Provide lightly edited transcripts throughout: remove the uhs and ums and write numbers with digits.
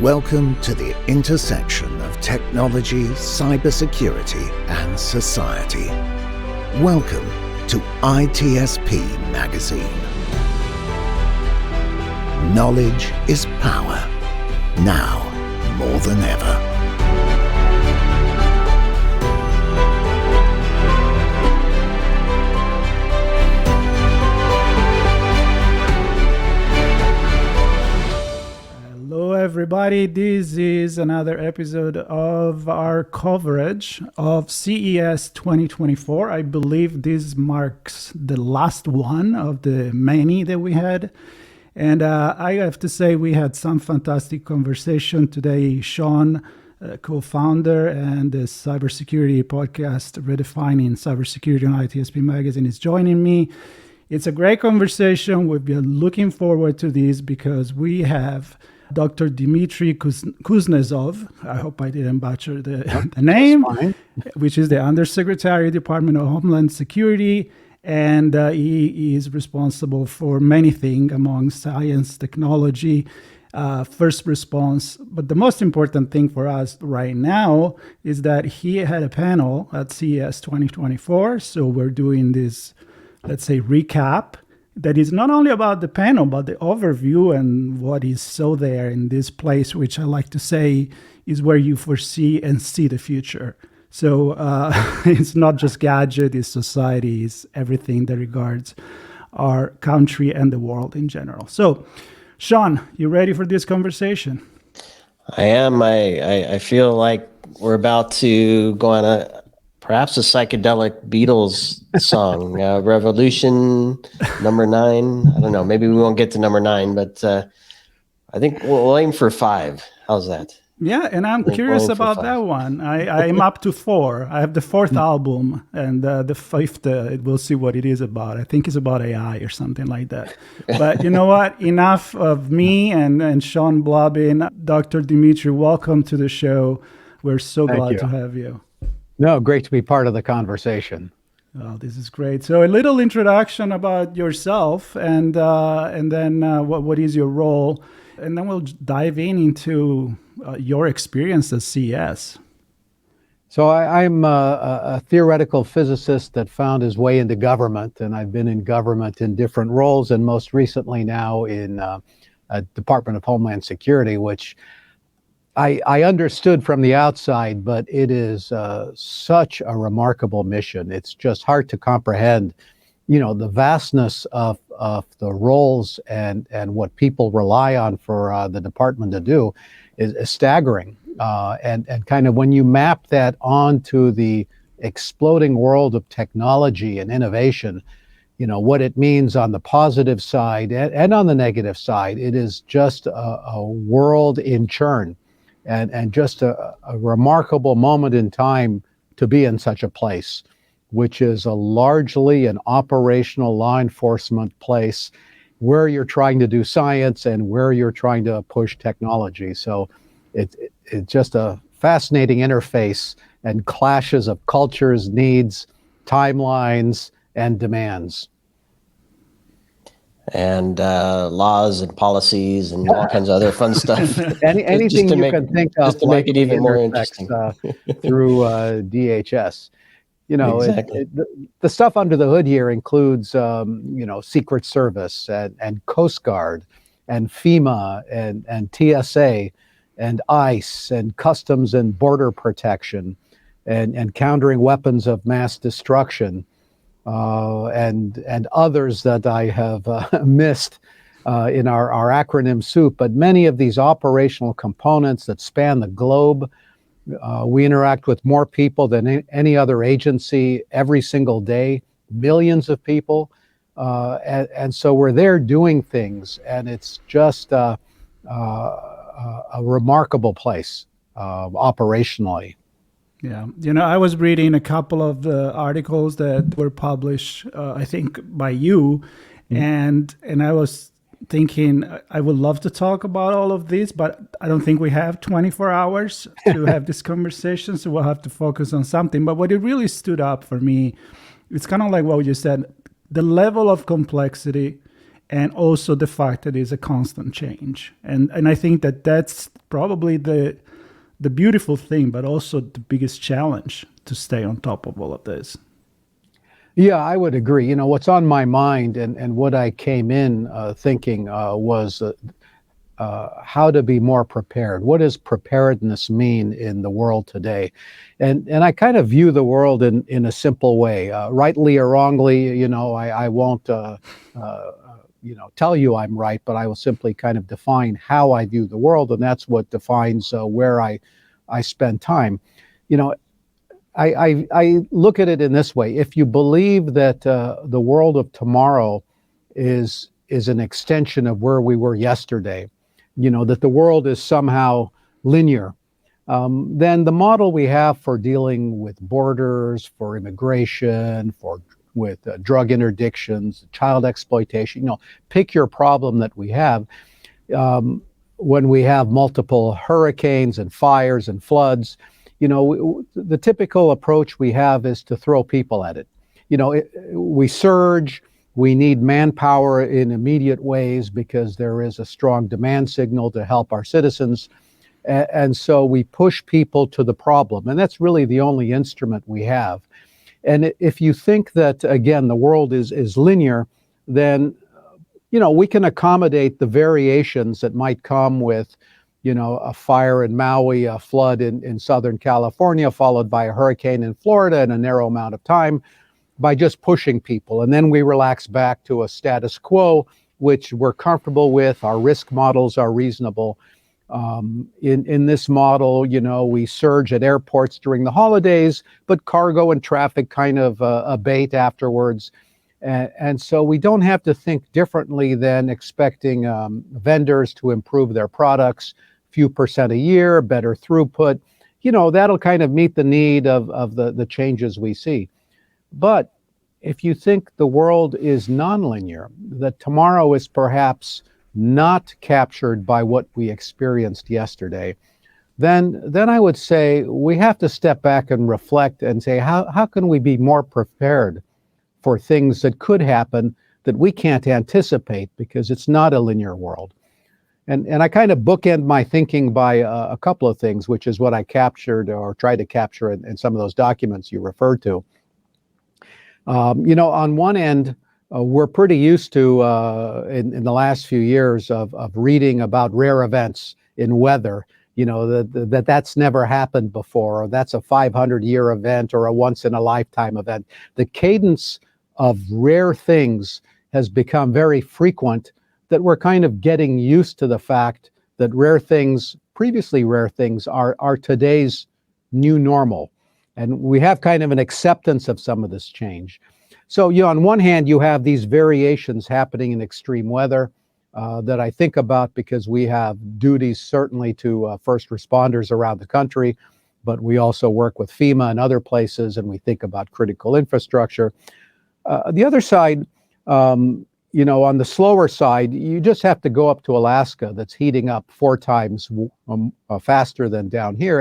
Welcome to the intersection of technology, cybersecurity, and society. Welcome to ITSPmagazine. Knowledge is power, now more than ever. Hello everybody, this is another episode of our coverage of CES 2024. I believe this marks the last one of the many that we had. And I have to say we had some fantastic conversation today. Sean, co-founder and the cybersecurity podcast Redefining Cybersecurity on ITSPmagazine is joining me. It's a great conversation. We've been looking forward to this because we have Dr. Dimitri Kusnezov, I hope I didn't butcher the name, which is the Undersecretary, Department of Homeland Security, and he is responsible for many things among science, technology, first response. But the most important thing for us right now is that he had a panel at CES 2024, so we're doing this, let's say, recap that is not only about the panel, but the overview and what is so there in this place, which I like to say is where you foresee and see the future. So it's not just gadget, it's society, it's everything that regards our country and the world in general. So, Sean, you ready for this conversation? I am. I feel like we're about to go on perhaps a psychedelic Beatles song, Revolution number 9. I don't know. Maybe we won't get to number 9, but I think we'll aim for 5. How's that? Yeah, and I'm curious about that one. I'm up to 4. I have the 4th album, and the 5th, we'll see what it is about. I think it's about AI or something like that. But you know what? Enough of me and Sean blabbing. Dr. Dimitri, welcome to the show. We're so glad to have you. No, great to be part of the conversation. Oh, this is great. So a little introduction about yourself and then what is your role? And then we'll dive into your experience at CES. So I'm a theoretical physicist that found his way into government, and I've been in government in different roles, and most recently now in Department of Homeland Security, which I understood from the outside, but it is such a remarkable mission. It's just hard to comprehend, the vastness of the roles and what people rely on for the department to do is staggering. And kind of when you map that onto the exploding world of technology and innovation, what it means on the positive side and on the negative side, it is just a world in churn. And just a remarkable moment in time to be in such a place, which is a largely an operational law enforcement place where you're trying to do science and where you're trying to push technology. So it's just a fascinating interface and clashes of cultures, needs, timelines, and demands. And laws and policies and all kinds of other fun stuff. Anything you can think of, just to make it even more interesting through DHS. Exactly. The stuff under the hood here includes, Secret Service and Coast Guard and FEMA and TSA and ICE and Customs and Border Protection and countering weapons of mass destruction. And others that I have missed in our acronym soup, but many of these operational components that span the globe, we interact with more people than any other agency every single day, millions of people, and so we're there doing things, and it's just a remarkable place operationally. Yeah, I was reading a couple of the articles that were published, I think, by you, and I was thinking I would love to talk about all of this, but I don't think we have 24 hours to have this conversation, so we'll have to focus on something. But what it really stood up for me, it's kind of like what you said, the level of complexity and also the fact that it's a constant change. And I think that that's probably the beautiful thing, but also the biggest challenge to stay on top of all of this. Yeah, I would agree. You know, what's on my mind and what I came in thinking was how to be more prepared. What does preparedness mean in the world today? And I kind of view the world in a simple way. Rightly or wrongly, you know, I won't you know, tell you I'm right, but I will simply kind of define how I view the world, and that's what defines where I spend time. You know, I look at it in this way. If you believe that the world of tomorrow is an extension of where we were yesterday, you know, that the world is somehow linear, then the model we have for dealing with borders, for immigration, with drug interdictions, child exploitation, you know, pick your problem that we have. When we have multiple hurricanes and fires and floods, you know, the typical approach we have is to throw people at it. You know, we surge, we need manpower in immediate ways because there is a strong demand signal to help our citizens. And so we push people to the problem. And that's really the only instrument we have. And if you think that, again, the world is linear, then, you know, we can accommodate the variations that might come with, you know, a fire in Maui, a flood in Southern California, followed by a hurricane in Florida in a narrow amount of time, by just pushing people. And then we relax back to a status quo, which we're comfortable with. Our risk models are reasonable. In this model, you know, we surge at airports during the holidays, but cargo and traffic kind of abate afterwards. And so we don't have to think differently than expecting vendors to improve their products, few percent a year, better throughput. You know, that'll kind of meet the need of the changes we see. But if you think the world is nonlinear, that tomorrow is perhaps not captured by what we experienced yesterday, then I would say we have to step back and reflect and say, how can we be more prepared for things that could happen that we can't anticipate because it's not a linear world. And I kind of bookend my thinking by a couple of things, which is what I captured or tried to capture in some of those documents you referred to. You know, on one end, we're pretty used to, in the last few years, of reading about rare events in weather, you know, that's never happened before, or that's a 500-year event or a once-in-a-lifetime event. The cadence of rare things has become very frequent, that we're kind of getting used to the fact that rare things, previously rare things, are today's new normal. And we have kind of an acceptance of some of this change. So, you know, on one hand, you have these variations happening in extreme weather that I think about because we have duties certainly to first responders around the country, but we also work with FEMA and other places, and we think about critical infrastructure. The other side, you know, on the slower side, you just have to go up to Alaska that's heating up 4 times faster than down here.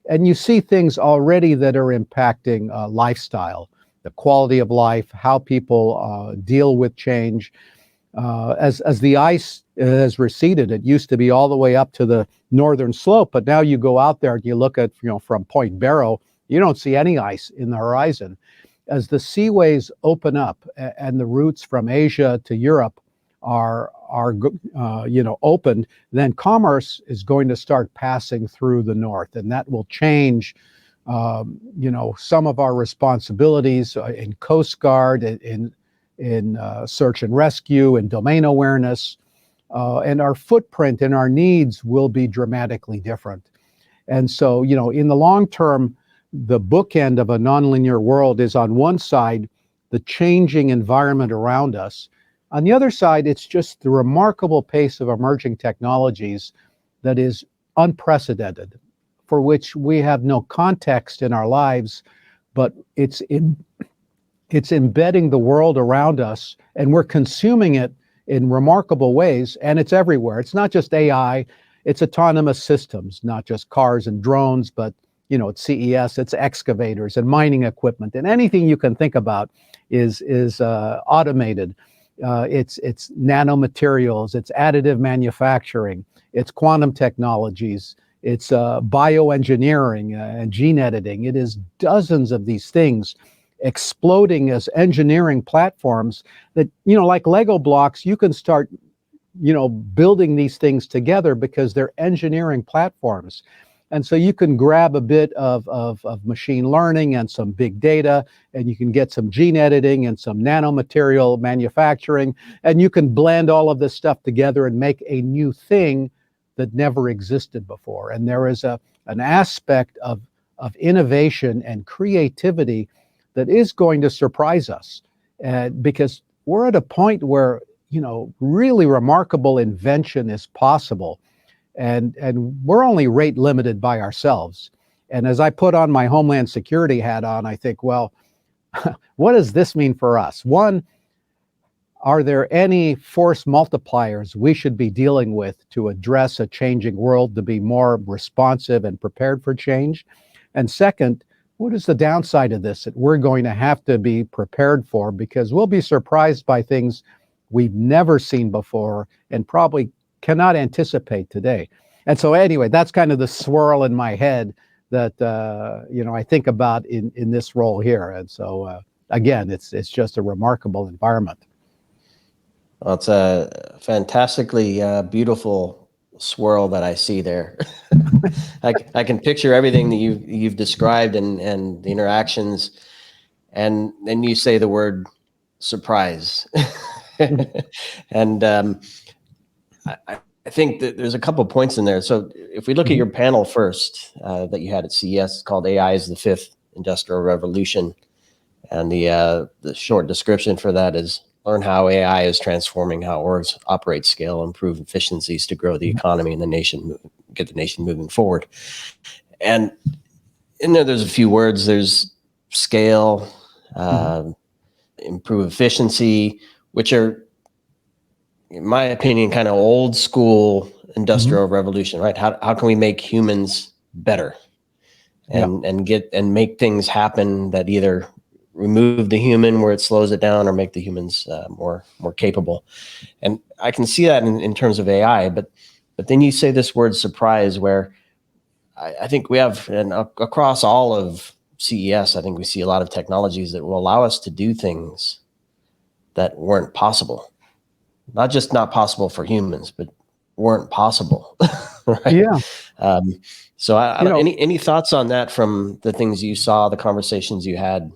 And you see things already that are impacting lifestyle, the quality of life, how people deal with change. As the ice has receded, it used to be all the way up to the northern slope, but now you go out there and you look at, you know, from Point Barrow, you don't see any ice in the horizon. As the seaways open up and the routes from Asia to Europe are you know, opened, then commerce is going to start passing through the north, and that will change you know, some of our responsibilities in Coast Guard, in search and rescue, and domain awareness, and our footprint and our needs will be dramatically different. And so, you know, in the long term, the bookend of a nonlinear world is, on one side, the changing environment around us. On the other side, it's just the remarkable pace of emerging technologies that is unprecedented, for which we have no context in our lives, but it's embedding the world around us, and we're consuming it in remarkable ways, and it's everywhere. It's not just AI, it's autonomous systems, not just cars and drones, but, you know, it's CES, it's excavators and mining equipment, and anything you can think about is automated. It's nanomaterials, it's additive manufacturing, it's quantum technologies, it's bioengineering and gene editing. It is dozens of these things exploding as engineering platforms that, like Lego blocks, you can start, building these things together because they're engineering platforms. And so you can grab a bit of machine learning and some big data, and you can get some gene editing and some nanomaterial manufacturing, and you can blend all of this stuff together and make a new thing that never existed before. And there is an aspect of innovation and creativity that is going to surprise us, because we're at a point where, really remarkable invention is possible. And we're only rate limited by ourselves. And as I put on my Homeland Security hat on, I think, well, what does this mean for us? One, are there any force multipliers we should be dealing with to address a changing world, to be more responsive and prepared for change? And second, what is the downside of this that we're going to have to be prepared for? Because we'll be surprised by things we've never seen before and probably cannot anticipate today. And so anyway, that's kind of the swirl in my head that I think about in this role here. And so again, it's just a remarkable environment. Well, it's a fantastically beautiful swirl that I see there. I can picture everything that you've described and the interactions, and then you say the word surprise. And I think that there's a couple of points in there. So if we look at your panel first that you had at CES, called AI is the Fifth Industrial Revolution. And the short description for that is learn how AI is transforming how orgs operate, scale, improve efficiencies to grow the economy and the nation, get the nation moving forward. And in there's a few words. There's scale, improve efficiency, which are, in my opinion, kind of old school industrial revolution, right? How can we make humans better and make things happen that either remove the human where it slows it down or make the humans more capable? And I can see that in terms of AI, but then you say this word surprise, where I think we have, and across all of CES, I think we see a lot of technologies that will allow us to do things that weren't possible. Not just not possible for humans, but weren't possible. Right? Yeah. So any thoughts on that from the things you saw, the conversations you had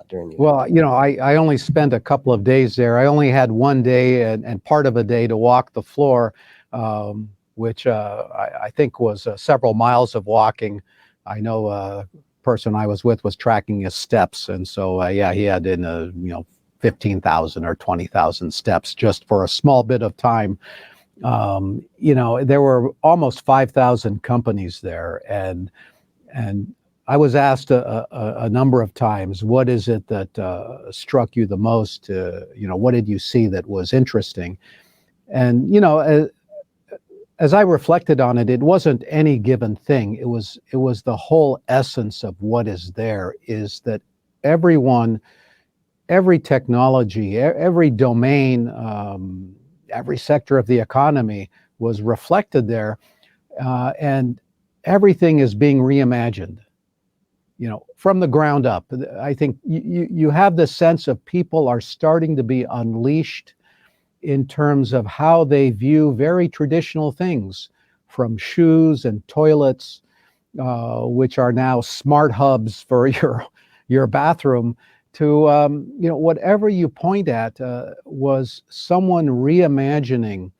during the Well, I only spent a couple of days there. I only had one day and part of a day to walk the floor, which I think was several miles of walking. I know a person I was with was tracking his steps. And so, he had 15,000 or 20,000 steps just for a small bit of time. There were almost 5,000 companies there, and I was asked a number of times, what is it that struck you the most? What did you see that was interesting? And as I reflected on it, it wasn't any given thing. It was the whole essence of what is there, is that every technology, every domain, every sector of the economy was reflected there, and everything is being reimagined, from the ground up. I think you have the sense of people are starting to be unleashed in terms of how they view very traditional things, from shoes and toilets, which are now smart hubs for your bathroom, to whatever you point at was someone reimagining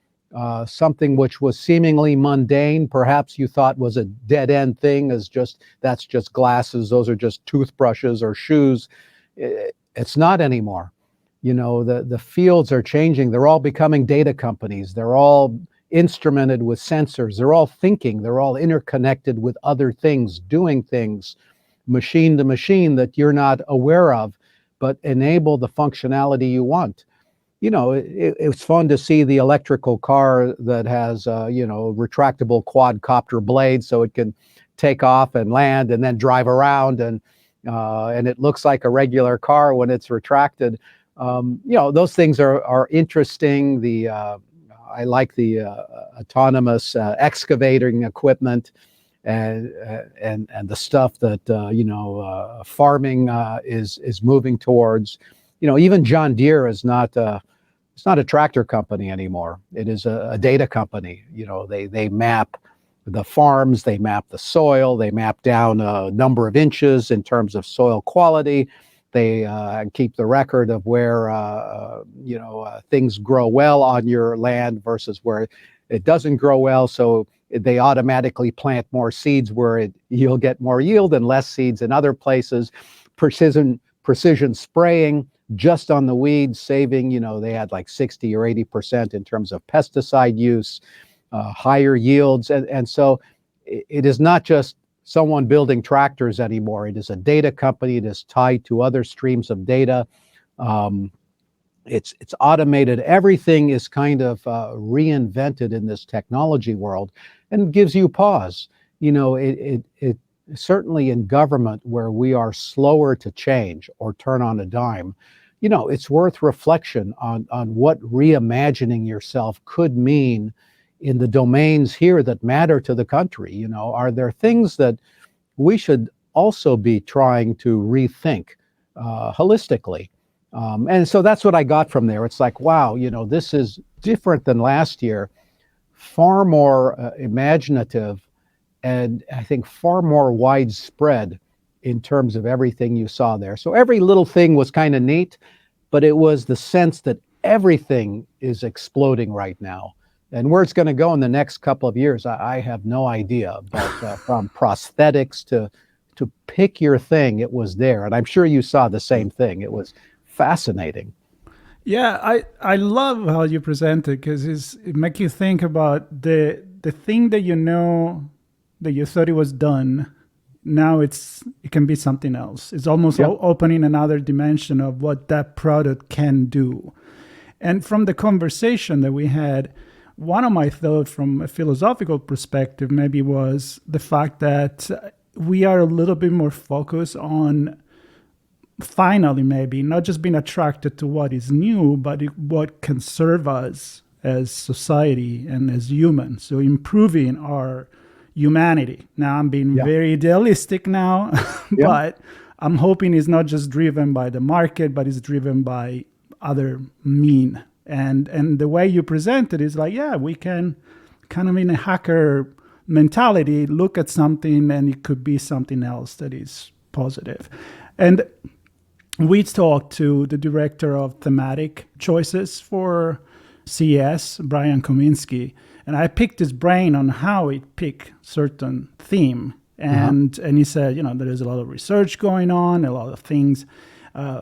something which was seemingly mundane. Perhaps you thought was a dead-end thing, that's just glasses, those are just toothbrushes or shoes. It's not anymore. The fields are changing. They're all becoming data companies. They're all instrumented with sensors. They're all thinking. They're all interconnected with other things, doing things, machine to machine, that you're not aware of, but enable the functionality you want. It's fun to see the electrical car that has, retractable quadcopter blades, so it can take off and land and then drive around, and it looks like a regular car when it's retracted. those things are interesting. I like the autonomous excavating equipment and the stuff that farming is moving towards. Even John Deere is not it's not a tractor company anymore. It is a data company. They map the farms, they map the soil, they map down a number of inches in terms of soil quality. They keep the record of where things grow well on your land versus where it doesn't grow well. So they automatically plant more seeds where you'll get more yield and less seeds in other places. Precision spraying just on the weeds, saving, they had like 60 or 80% in terms of pesticide use, higher yields. And so it is not just someone building tractors anymore. It is a data company. It is tied to other streams of data. It's automated. Everything is kind of reinvented in this technology world, and gives you pause. It certainly in government, where we are slower to change or turn on a dime, it's worth reflection on what reimagining yourself could mean in the domains here that matter to the country. Are there things that we should also be trying to rethink holistically? And so that's what I got from there. It's like, wow, this is different than last year, far more imaginative, and I think far more widespread in terms of everything you saw there. So every little thing was kind of neat, but it was the sense that everything is exploding right now. And where it's going to go in the next couple of years, I have no idea. But from prosthetics to pick your thing, it was there. And I'm sure you saw the same thing. It was fascinating. Yeah, I love how you present it, because it makes you think about the thing that that you thought it was done. Now it can be something else. It's almost opening another dimension of what that product can do. And from the conversation that we had, one of my thoughts from a philosophical perspective maybe was the fact that we are a little bit more focused on finally maybe not just being attracted to what is new, but what can serve us as society and as humans. So improving our humanity. Now I'm being very idealistic now, but I'm hoping it's not just driven by the market, but it's driven by other mean. And the way you present it is like, we can kind of in a hacker mentality look at something and it could be something else that is positive. And we talked to the director of thematic choices for CES, Brian Kominski, and I picked his brain on how he picked certain theme. And he said, there is a lot of research going on, a lot of things,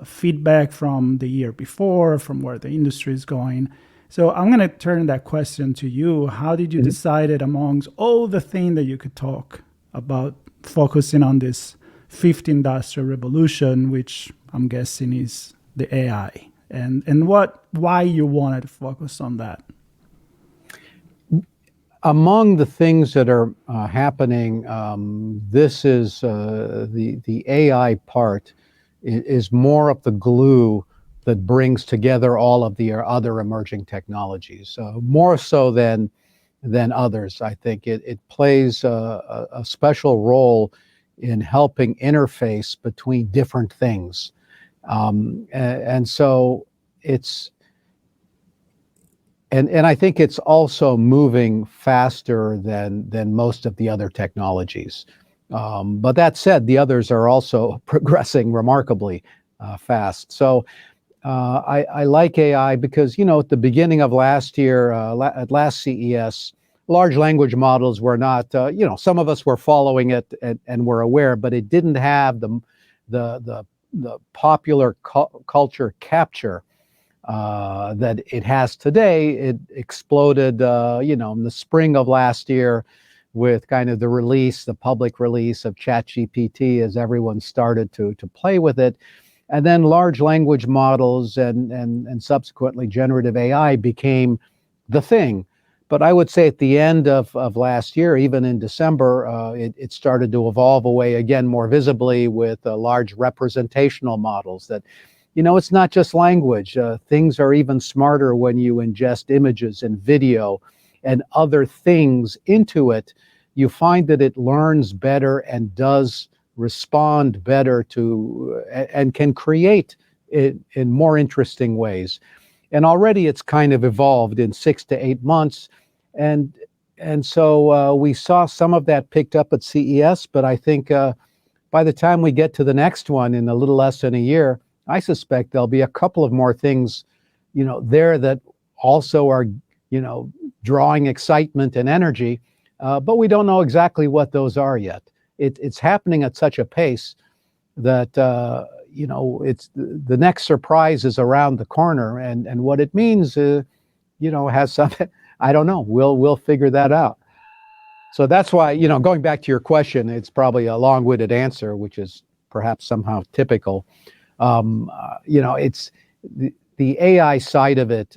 feedback from the year before, from where the industry is going. So I'm going to turn that question to you. How did you decide amongst all the things that you could talk about focusing on this fifth industrial revolution, which I'm guessing is the AI, and why you wanted to focus on that? Among the things that are happening, this is the AI part is more of the glue that brings together all of the other emerging technologies, more so than others. I think it plays a special role in helping interface between different things. And so and I think it's also moving faster than most of the other technologies. But that said, the others are also progressing remarkably fast. So I like AI because, at the beginning of last year, at last CES, large language models were not, some of us were following it and were aware, but it didn't have the popular culture capture that it has today. It exploded, in the spring of last year with kind of the public release of ChatGPT as everyone started to play with it. And then large language models and subsequently generative AI became the thing. But I would say at the end of last year, even in December, it started to evolve away again more visibly with large representational models that it's not just language. Things are even smarter when you ingest images and video and other things into it. You find that it learns better and does respond better to and can create it in more interesting ways. And already it's kind of evolved in 6 to 8 months. And so we saw some of that picked up at CES, but I think by the time we get to the next one in a little less than a year, I suspect there'll be a couple of more things, there that also are, drawing excitement and energy, but we don't know exactly what those are yet. It's happening at such a pace that, it's the next surprise is around the corner, and what it means, has something, I don't know. We'll figure that out. So that's why, going back to your question, it's probably a long-winded answer, which is perhaps somehow typical. It's the AI side of it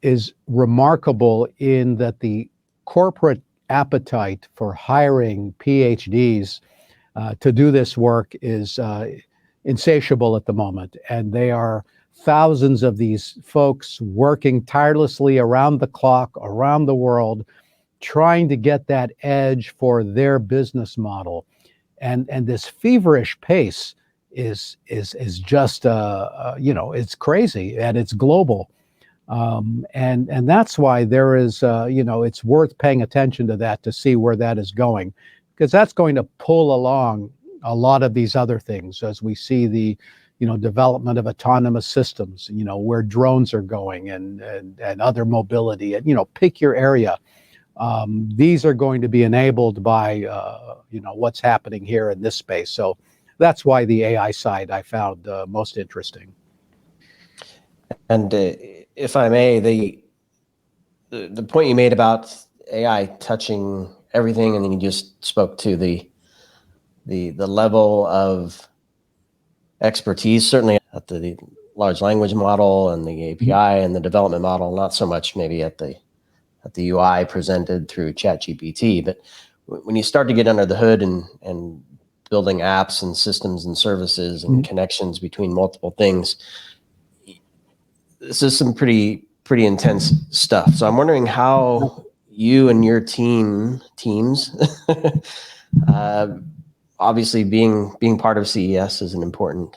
is remarkable in that the corporate appetite for hiring PhDs to do this work is insatiable at the moment, and they are thousands of these folks working tirelessly around the clock, around the world, trying to get that edge for their business model. And this feverish pace is just, it's crazy, and it's global. And that's why there is, it's worth paying attention to that to see where that is going, because that's going to pull along a lot of these other things as we see the development of autonomous systems, where drones are going and other mobility, and, pick your area. These are going to be enabled by, what's happening here in this space. So that's why the AI side I found most interesting. And if I may, the point you made about AI touching everything, and then you just spoke to the level of expertise, certainly at the large language model and the API and the development model, not so much maybe at the UI presented through ChatGPT. But when you start to get under the hood and building apps and systems and services and connections between multiple things, this is some pretty intense stuff. So I'm wondering how you and your teams obviously being part of CES is an important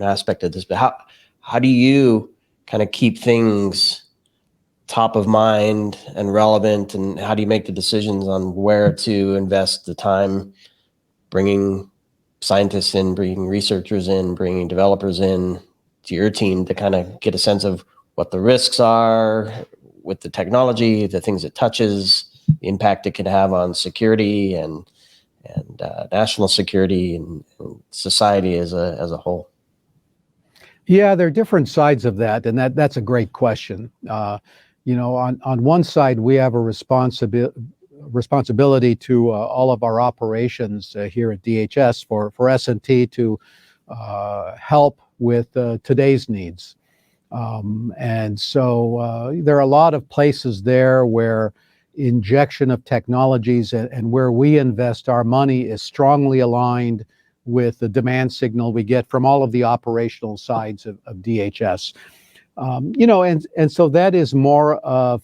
aspect of this, but how do you kind of keep things top of mind and relevant, and how do you make the decisions on where to invest the time, bringing scientists in, bringing researchers in, bringing developers in to your team to kind of get a sense of what the risks are with the technology, the things it touches, the impact it can have on security and national security and society as a whole? Yeah, there are different sides of that, and that's a great question. On one side, we have a responsibility to all of our operations here at DHS for S&T to help with today's needs. And so there are a lot of places there where injection of technologies and where we invest our money is strongly aligned with the demand signal we get from all of the operational sides of DHS. And so that is more of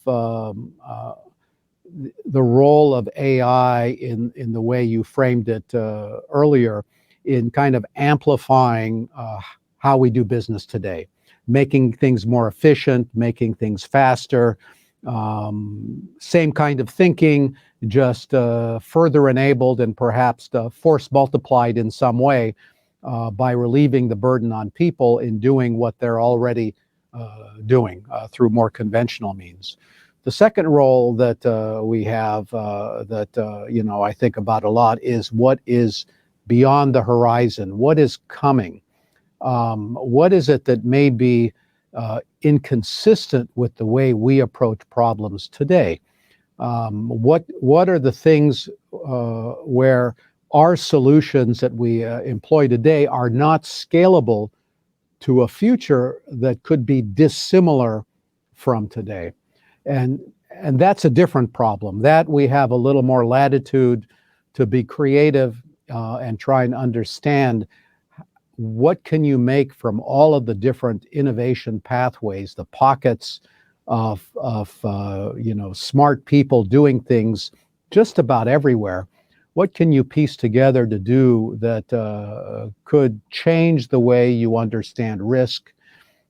the role of AI in the way you framed it earlier, in kind of amplifying how we do business today, making things more efficient, making things faster, same kind of thinking, just further enabled and perhaps force multiplied in some way by relieving the burden on people in doing what they're already doing through more conventional means. The second role that we have that I think about a lot is what is beyond the horizon, what is coming. What is it that may be inconsistent with the way we approach problems today? What are the things where our solutions that we employ today are not scalable to a future that could be dissimilar from today? And that's a different problem. That we have a little more latitude to be creative and try and understand what can you make from all of the different innovation pathways, the pockets of smart people doing things just about everywhere? What can you piece together to do that could change the way you understand risk,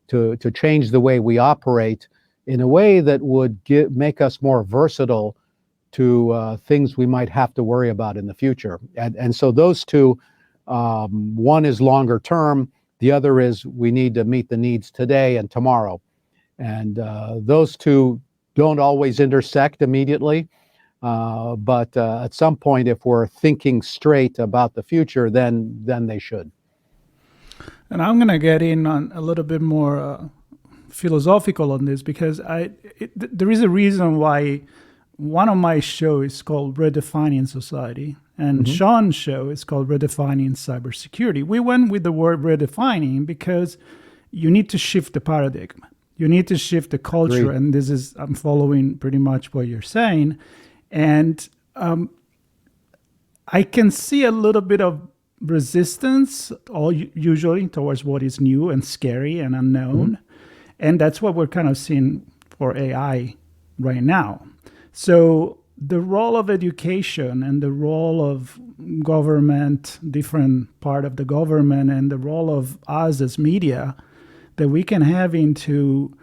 to change the way we operate in a way that would make us more versatile to things we might have to worry about in the future? And so those two, one is longer term, the other is we need to meet the needs today and tomorrow. And those two don't always intersect immediately. But at some point, if we're thinking straight about the future, then they should. And I'm going to get in on a little bit more philosophical on this, because there is a reason why one of my shows is called Redefining Society, and Sean's show is called Redefining Cybersecurity. We went with the word redefining because you need to shift the paradigm. You need to shift the culture. Great. And I'm following pretty much what you're saying. And I can see a little bit of resistance, usually towards what is new and scary and unknown. And that's what we're kind of seeing for AI right now. So the role of education and the role of government, different part of the government, and the role of us as media that we can have into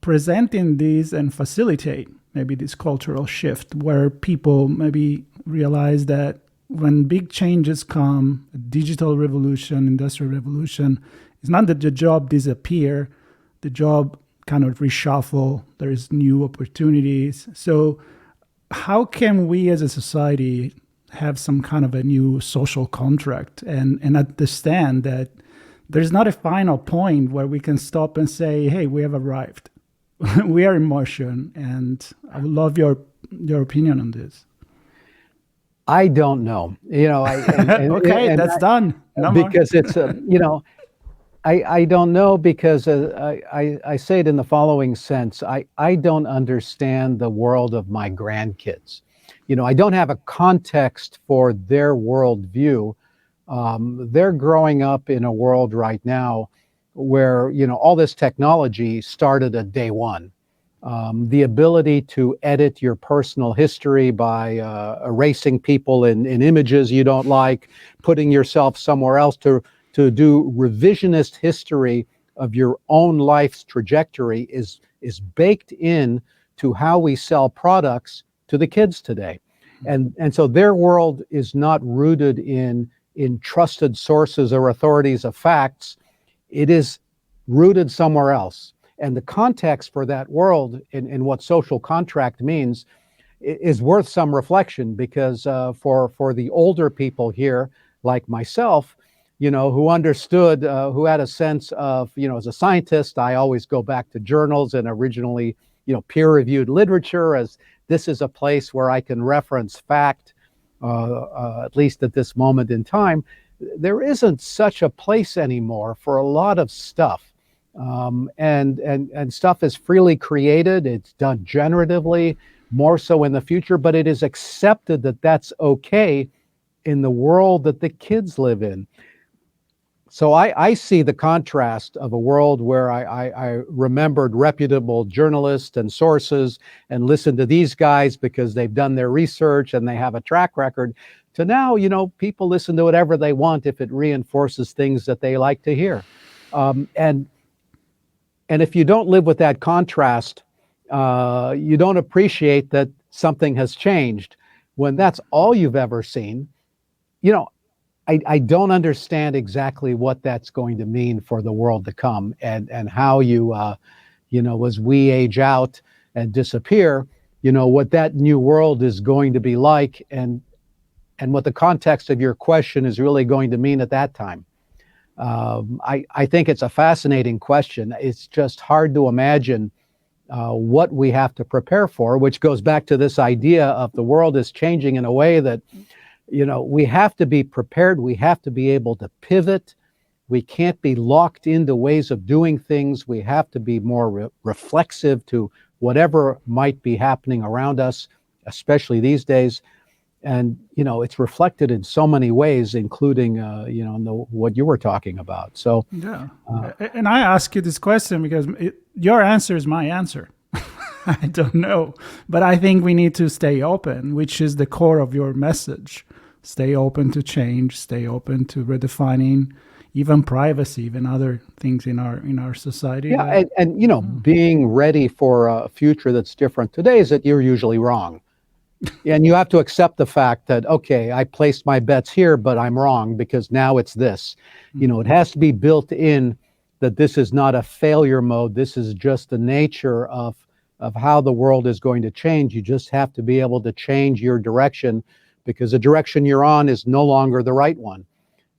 presenting these and facilitate maybe this cultural shift where people maybe realize that when big changes come, digital revolution, industrial revolution, it's not that the job disappear, the job kind of reshuffle, there is new opportunities. So how can we as a society have some kind of a new social contract and understand that there's not a final point where we can stop and say, hey, we have arrived. We are in motion, and I would love your opinion on this. I don't know. Okay, that's done. Because it's I don't know, because I say it in the following sense. I don't understand the world of my grandkids. I don't have a context for their worldview. They're growing up in a world right now where, all this technology started at day one. The ability to edit your personal history by erasing people in images you don't like, putting yourself somewhere else, to do revisionist history of your own life's trajectory is baked in to how we sell products to the kids today. And so their world is not rooted in trusted sources or authorities of facts. It is rooted somewhere else. And the context for that world and what social contract means is worth some reflection, because for the older people here, like myself, who understood, who had a sense of, as a scientist, I always go back to journals and originally, peer-reviewed literature, as this is a place where I can reference fact, at least at this moment in time. There isn't such a place anymore for a lot of stuff. And stuff is freely created. It's done generatively, more so in the future, but it is accepted that that's okay in the world that the kids live in. So I see the contrast of a world where I remembered reputable journalists and sources and listened to these guys because they've done their research and they have a track record, to now, people listen to whatever they want if it reinforces things that they like to hear. And if you don't live with that contrast, you don't appreciate that something has changed. When that's all you've ever seen, I don't understand exactly what that's going to mean for the world to come, and how as we age out and disappear, what that new world is going to be like, and what the context of your question is really going to mean at that time. I think it's a fascinating question. It's just hard to imagine what we have to prepare for, which goes back to this idea of the world is changing in a way that, we have to be prepared. We have to be able to pivot. We can't be locked into ways of doing things. We have to be more reflexive to whatever might be happening around us, especially these days. And, it's reflected in so many ways, including, what you were talking about. So, Yeah. And I ask you this question because your answer is my answer. I don't know. But I think we need to stay open, which is the core of your message. Stay open to change, stay open to redefining even privacy, even other things in our society. Yeah, and being ready for a future that's different today is that you're usually wrong. And you have to accept the fact that, okay, I placed my bets here, but I'm wrong because now it's this. It has to be built in that this is not a failure mode. This is just the nature of how the world is going to change. You just have to be able to change your direction because the direction you're on is no longer the right one.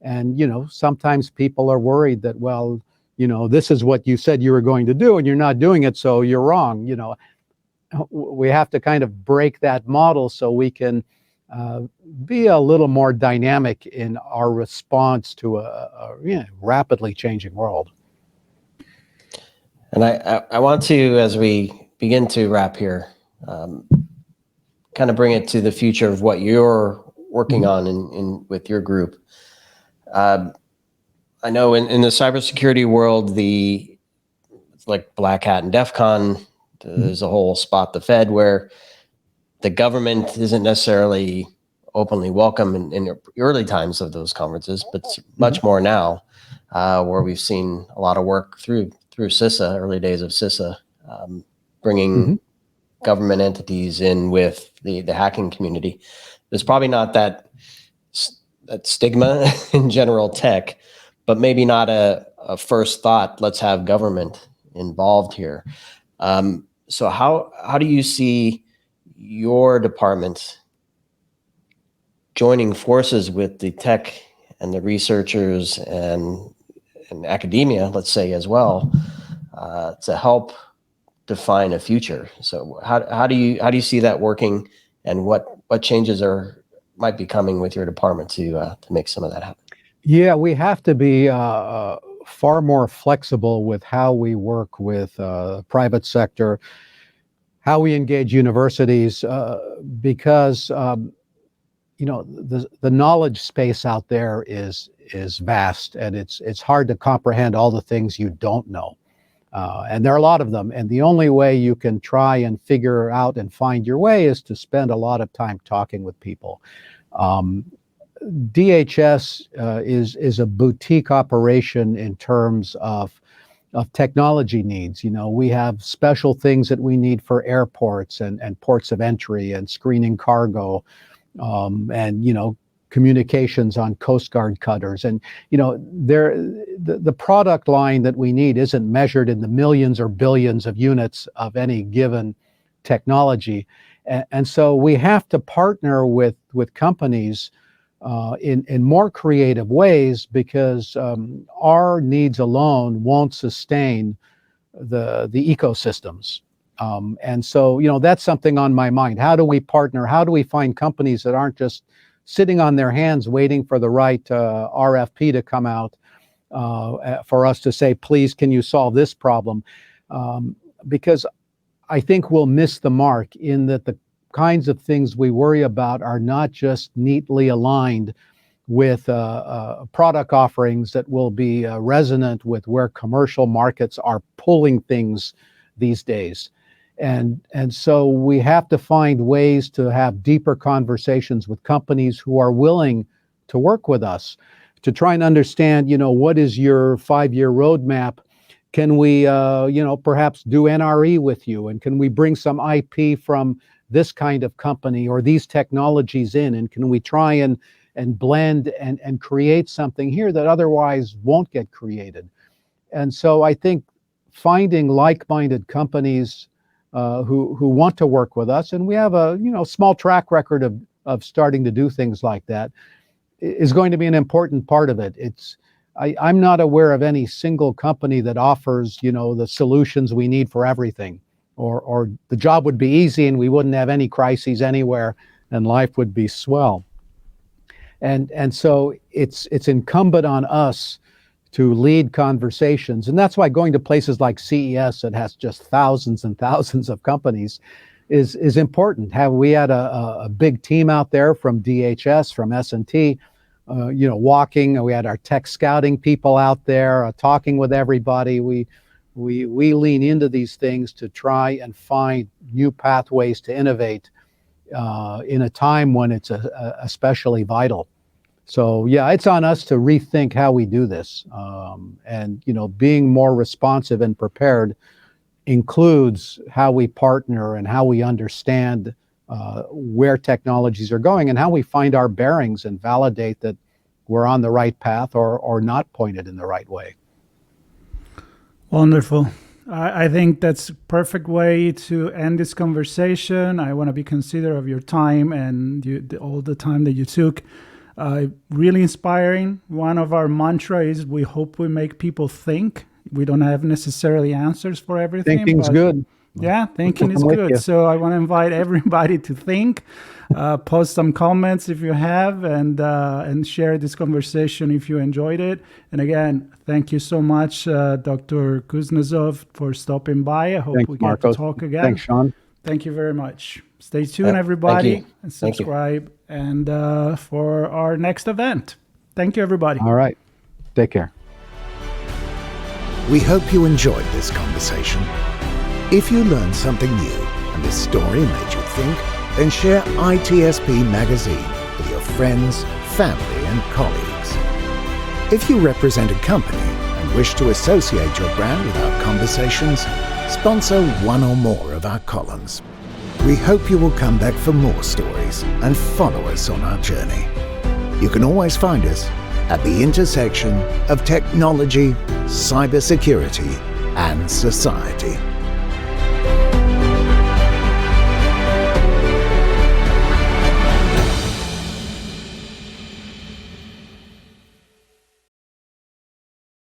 And, sometimes people are worried that, well, this is what you said you were going to do and you're not doing it, so you're wrong. We have to kind of break that model so we can be a little more dynamic in our response to a rapidly changing world. And I want to, as we begin to wrap here, kind of bring it to the future of what you're working on in with your group. I know in the cybersecurity world, it's like Black Hat and DEF CON. There's a whole spot the Fed where the government isn't necessarily openly welcome in the early times of those conferences, but much more now, where we've seen a lot of work through CISA, early days of CISA, bringing government entities in with the hacking community. There's probably not that stigma in general tech, but maybe not a first thought, let's have government involved here. So how do you see your department joining forces with the tech and the researchers and academia, let's say, as well, to help define a future? So how do you see that working, and what changes might be coming with your department to make some of that happen? Yeah, we have to be far more flexible with how we work with private sector, how we engage universities, because the knowledge space out there is vast, and it's hard to comprehend all the things you don't know. And there are a lot of them. And the only way you can try and figure out and find your way is to spend a lot of time talking with people. DHS is a boutique operation in terms of technology needs. We have special things that we need for airports and ports of entry and screening cargo, and communications on Coast Guard cutters. And the product line that we need isn't measured in the millions or billions of units of any given technology. And so we have to partner with companies in more creative ways, because our needs alone won't sustain the ecosystems. And so, that's something on my mind. How do we partner? How do we find companies that aren't just sitting on their hands waiting for the right RFP to come out for us to say, please, can you solve this problem? Because I think we'll miss the mark in that the kinds of things we worry about are not just neatly aligned with product offerings that will be resonant with where commercial markets are pulling things these days. And so we have to find ways to have deeper conversations with companies who are willing to work with us to try and understand, what is your 5-year roadmap? Can we, perhaps do NRE with you? And can we bring some IP from this kind of company or these technologies in? And can we try and blend and create something here that otherwise won't get created? And so I think finding like-minded companies who want to work with us, and we have a small track record of starting to do things like that, is going to be an important part of it. I'm not aware of any single company that offers the solutions we need for everything, or the job would be easy and we wouldn't have any crises anywhere and life would be swell. And so it's incumbent on us to lead conversations. And that's why going to places like CES that has just thousands and thousands of companies is important. We had a big team out there from DHS, from S&T, walking. We had our tech scouting people out there talking with everybody. We lean into these things to try and find new pathways to innovate in a time when it's especially vital. So yeah, it's on us to rethink how we do this, and being more responsive and prepared includes how we partner and how we understand where technologies are going and how we find our bearings and validate that we're on the right path or not pointed in the right way. Wonderful. I think that's a perfect way to end this conversation. I want to be considerate of your time and all the time that you took. Really inspiring. One of our mantra is we hope we make people think. We don't have necessarily answers for everything. Thinking's good. Yeah, thinking is good. So I want to invite everybody to think, post some comments if you have, and share this conversation if you enjoyed it. And again, thank you so much, Dr. Kusnezov, for stopping by. I hope we get to talk again. Thanks, Sean. Thank you very much. Stay tuned, everybody, you. and subscribe and for our next event. Thank you, everybody. All right. Take care. We hope you enjoyed this conversation. If you learned something new and this story made you think, then share ITSPmagazine with your friends, family, and colleagues. If you represent a company and wish to associate your brand with our conversations, sponsor one or more of our columns. We hope you will come back for more stories and follow us on our journey. You can always find us at the intersection of technology, cybersecurity, and society.